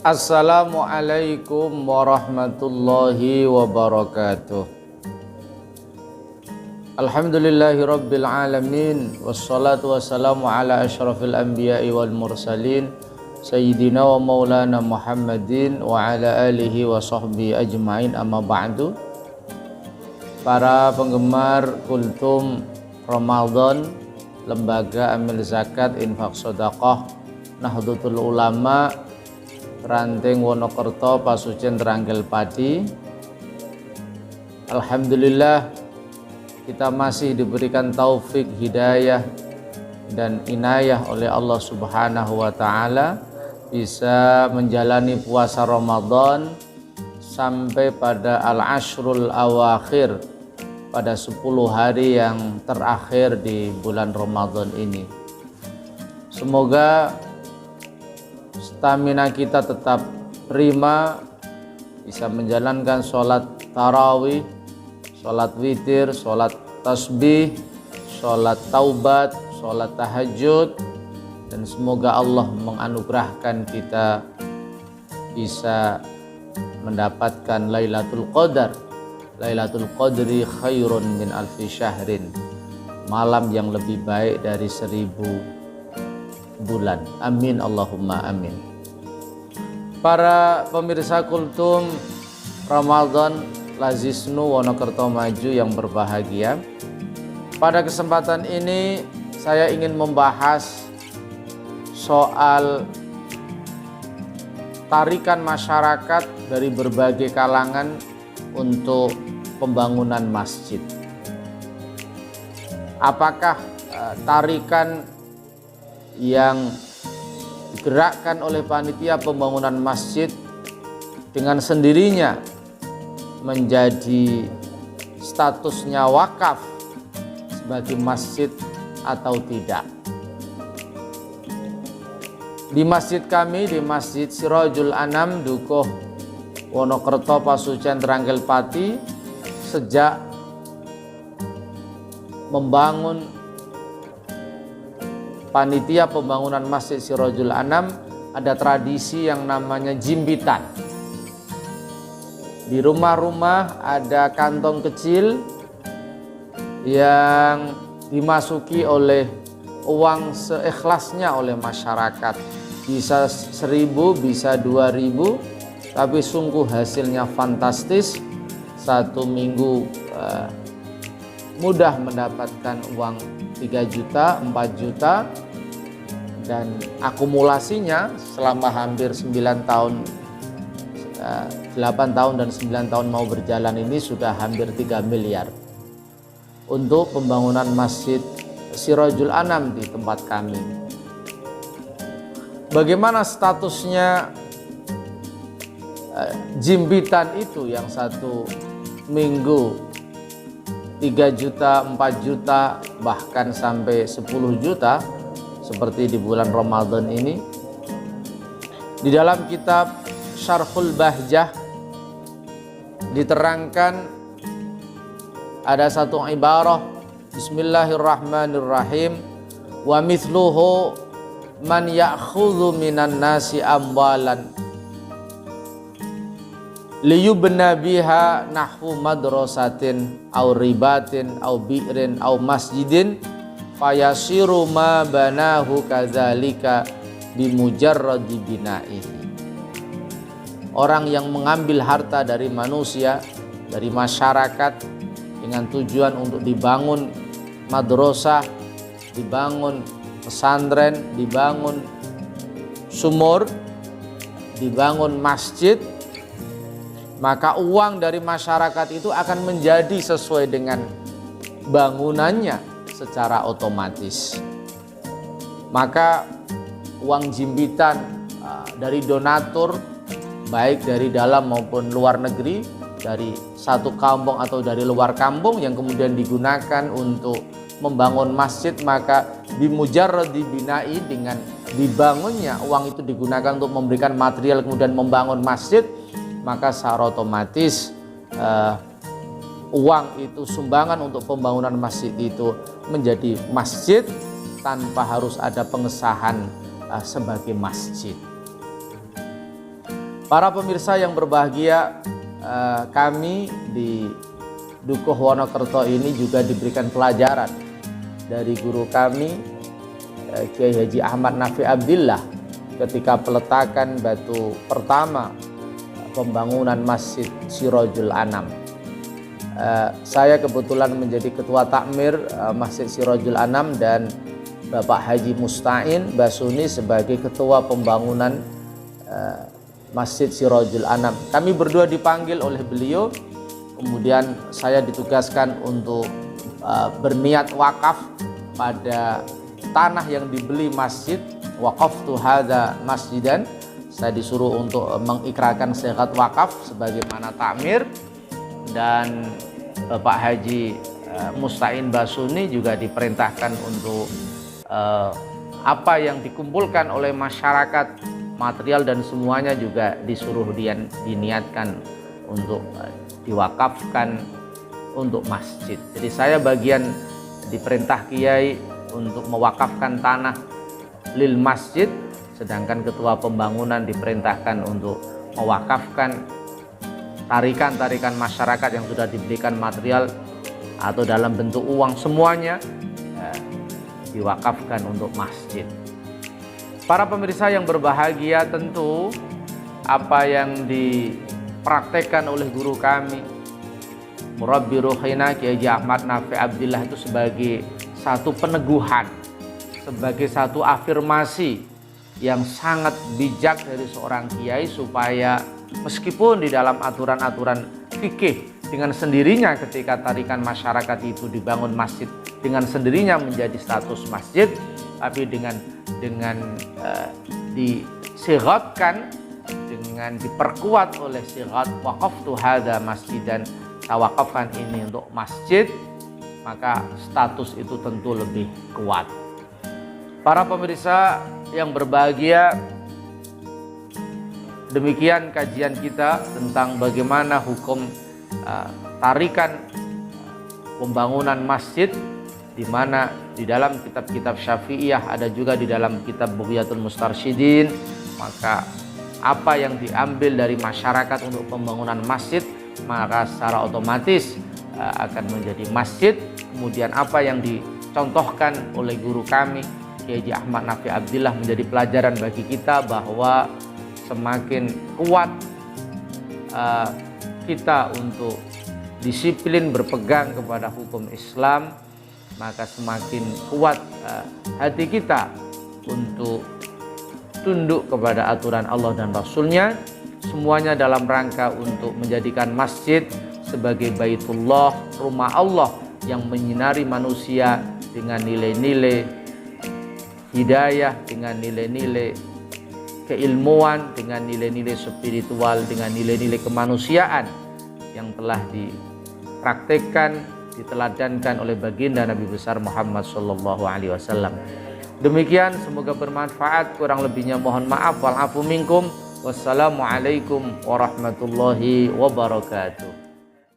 Assalamualaikum warahmatullahi wabarakatuh. Alhamdulillahi rabbil alamin, wassalatu wassalamu ala asyrafil anbiya'i wal mursalin, sayyidina wa maulana Muhammadin wa ala alihi wa sahbihi ajma'in, amma ba'du. Para penggemar kultum Ramadan, Lembaga Amil Zakat Infak Sedekah Nahdlatul Ulama Ranting Wonokerto Pasucen Teranggal Padi. Alhamdulillah, kita masih diberikan taufik, hidayah dan inayah oleh Allah Subhanahu wa taala bisa menjalani puasa Ramadan sampai pada al-ashrul awakhir, pada 10 hari yang terakhir di bulan Ramadan ini. Semoga stamina kita tetap prima, bisa menjalankan sholat tarawih, sholat witir, sholat tasbih, sholat taubat, sholat tahajud, dan semoga Allah menganugerahkan kita bisa mendapatkan Lailatul Qadar. Lailatul Qadri khairun min alfi syahrin, malam yang lebih baik dari 1000 bulan. Amin Allahumma amin. Para pemirsa kultum Ramadan Lazisnu Wonokerto Maju yang berbahagia, pada kesempatan ini saya ingin membahas soal tarikan masyarakat dari berbagai kalangan untuk pembangunan masjid. Apakah tarikan yang digerakkan oleh panitia pembangunan masjid dengan sendirinya menjadi statusnya wakaf sebagai masjid atau tidak? Di masjid kami, di Masjid Sirajul Anam Dukuh Wonokerto Pasucen Teranggal Pati, sejak membangun panitia pembangunan Masjid Sirajul Anam, ada tradisi yang namanya jimbitan. Di rumah-rumah ada kantong kecil yang dimasuki oleh uang seikhlasnya oleh masyarakat. Bisa 1000, bisa 2000, tapi sungguh hasilnya fantastis. 1 minggu mudah mendapatkan uang 3 juta, 4 juta, dan akumulasinya selama hampir 9 tahun, 8 tahun dan 9 tahun mau berjalan ini sudah hampir 3 miliar untuk pembangunan Masjid Sirajul Anam di tempat kami. Bagaimana statusnya jimbitan itu yang 1 minggu 3 juta, 4 juta, bahkan sampai 10 juta seperti di bulan Ramadan ini? Di dalam kitab Syarhul Bahjah diterangkan ada satu ibarah, Bismillahirrahmanirrahim, wa mithluhu man ya'khudhu minan nasi amwalan liyubna biha nahwu madrasatin au ribatin au bi'rin au masjidin fayasiru ma banahu kadzalika bimujarradi bina'ihi. Orang yang mengambil harta dari manusia, dari masyarakat dengan tujuan untuk dibangun madrasah, dibangun pesantren, dibangun sumur, dibangun masjid, maka uang dari masyarakat itu akan menjadi sesuai dengan bangunannya secara otomatis. Maka uang jimbitan dari donatur, baik dari dalam maupun luar negeri, dari satu kampung atau dari luar kampung yang kemudian digunakan untuk membangun masjid, maka bimujarradi bina'i, dengan dibangunnya uang itu digunakan untuk memberikan material kemudian membangun masjid, maka secara otomatis uang itu, sumbangan untuk pembangunan masjid itu menjadi masjid tanpa harus ada pengesahan sebagai masjid. Para pemirsa yang berbahagia, kami di Dukuh Wonokerto ini juga diberikan pelajaran dari guru kami, Kiai Haji Ahmad Nafi Abdillah, ketika peletakan batu pertama pembangunan Masjid Sirajul Anam. Saya kebetulan menjadi ketua takmir Masjid Sirajul Anam dan Bapak Haji Musta'in Basuni sebagai ketua pembangunan Masjid Sirajul Anam. Kami berdua dipanggil oleh beliau, kemudian saya ditugaskan untuk berniat wakaf pada tanah yang dibeli masjid. Waqaftu hadza masjidan. Saya disuruh untuk mengikrarkan syahadat wakaf sebagaimana takmir, dan Bapak Haji Musta'in Basuni juga diperintahkan untuk apa yang dikumpulkan oleh masyarakat, material dan semuanya juga disuruh diniatkan untuk diwakafkan untuk masjid. Jadi saya bagian diperintah Kiai untuk mewakafkan tanah lil masjid, sedangkan ketua pembangunan diperintahkan untuk mewakafkan tarikan-tarikan masyarakat yang sudah diberikan material atau dalam bentuk uang, semuanya diwakafkan untuk masjid. Para pemirsa yang berbahagia, tentu apa yang dipraktekkan oleh guru kami, Murabbi Ruhina Kiai Haji Ahmad Nafi Abdillah, itu sebagai satu peneguhan, sebagai satu afirmasi yang sangat bijak dari seorang kiai, supaya meskipun di dalam aturan-aturan fikih dengan sendirinya ketika tarikan masyarakat itu dibangun masjid dengan sendirinya menjadi status masjid, tapi dengan disighatkan, dengan diperkuat oleh sighat waqaftu hadza masjidan, tawakafkan ini untuk masjid, maka status itu tentu lebih kuat. Para pemirsa yang berbahagia, demikian kajian kita tentang bagaimana hukum tarikan pembangunan masjid, di mana di dalam kitab-kitab Syafi'iyah, ada juga di dalam kitab Bughyatul Mustarsyidin. Maka apa yang diambil dari masyarakat untuk pembangunan masjid, maka secara otomatis akan menjadi masjid. Kemudian apa yang dicontohkan oleh guru kami Kiai Haji Ahmad Nafi Abdillah menjadi pelajaran bagi kita, bahwa semakin kuat kita untuk disiplin berpegang kepada hukum Islam, maka semakin kuat hati kita untuk tunduk kepada aturan Allah dan Rasulnya, semuanya dalam rangka untuk menjadikan masjid sebagai Baitullah, rumah Allah yang menyinari manusia dengan nilai-nilai hidayah, dengan nilai-nilai keilmuan, dengan nilai-nilai spiritual, dengan nilai-nilai kemanusiaan yang telah dipraktekkan, diteladankan oleh baginda Nabi besar Muhammad SAW. Demikian, semoga bermanfaat. Kurang lebihnya mohon maaf. Wal afu minkum. Wassalamualaikum warahmatullahi wabarakatuh.